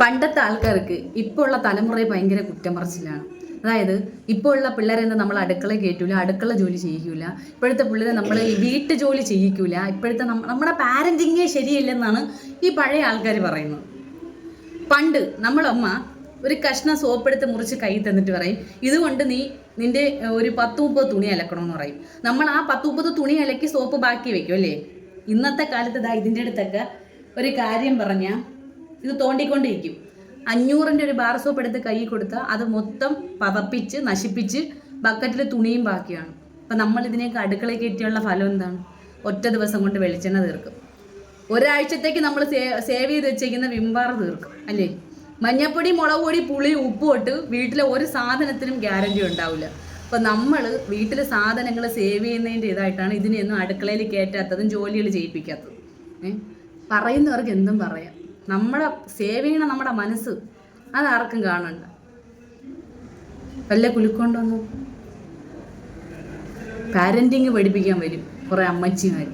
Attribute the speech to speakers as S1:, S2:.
S1: പണ്ടത്തെ ആൾക്കാർക്ക് ഇപ്പോൾ ഉള്ള തലമുറയെ ഭയങ്കര കുറ്റം പറച്ചിലാണ്. അതായത് ഇപ്പോൾ ഉള്ള പിള്ളേരെന്ന് നമ്മൾ അടുക്കള കയറ്റൂല, അടുക്കള ജോലി ചെയ്യിക്കൂല. ഇപ്പോഴത്തെ പിള്ളേരെ നമ്മൾ ഈ വീട്ടു ജോലി ചെയ്യിക്കൂല. ഇപ്പോഴത്തെ നമ്മുടെ പാരന്റിങ്ങേ ശരിയല്ലെന്നാണ് ഈ പഴയ ആൾക്കാർ പറയുന്നത്. പണ്ട് നമ്മളമ്മ ഒരു കഷ്ണം സോപ്പെടുത്ത് മുറിച്ച് കൈ തന്നിട്ട് പറയും, ഇതുകൊണ്ട് നിന്റെ ഒരു 10-30 തുണി അലക്കണമെന്ന് പറയും. നമ്മൾ ആ 10-30 തുണി അലക്കി സോപ്പ് ബാക്കി വെക്കും അല്ലേ. ഇന്നത്തെ കാലത്ത് ഇതിൻ്റെ അടുത്തൊക്കെ ഒരു കാര്യം പറഞ്ഞാൽ ഇത് തോണ്ടിക്കൊണ്ടിരിക്കും. 500-ൻ്റെ ഒരു ബാർ സോപ്പ് എടുത്ത് കൈ കൊടുത്താൽ അത് മൊത്തം പതപ്പിച്ച് നശിപ്പിച്ച് ബക്കറ്റിൽ തുണിയും ബാക്കിയാണ്. അപ്പം നമ്മൾ ഇതിനെയൊക്കെ അടുക്കളയിൽ കയറ്റിയുള്ള ഫലം എന്താണ്? ഒറ്റ ദിവസം കൊണ്ട് വെളിച്ചെണ്ണ തീർക്കും. ഒരാഴ്ചത്തേക്ക് നമ്മൾ സേവ് ചെയ്ത് വെച്ചേക്കുന്ന വിംബാർ തീർക്കും അല്ലേ. മഞ്ഞപ്പൊടി, മുളക് പൊടി, പുളി, ഉപ്പ് തൊട്ട് വീട്ടിലെ ഒരു സാധനത്തിനും ഗ്യാരണ്ടി ഉണ്ടാവില്ല. അപ്പം നമ്മൾ വീട്ടിലെ സാധനങ്ങൾ സേവ് ചെയ്യുന്നതിൻ്റെ ഇതായിട്ടാണ് ഇതിനെയൊന്നും അടുക്കളയിൽ കയറ്റാത്തതും ജോലികൾ ചെയ്യിപ്പിക്കാത്തതും. പറയുന്നവർക്ക് എന്തും പറയാം. നമ്മുടെ സേവ് ചെയ്യണ നമ്മുടെ മനസ്സ് അതാർക്കും കാണണ്ട. വല്ല കുലുക്കൊണ്ടൊന്നും പാരന്റിങ് പഠിപ്പിക്കാൻ വരും കുറേ അമ്മച്ചിമാർ.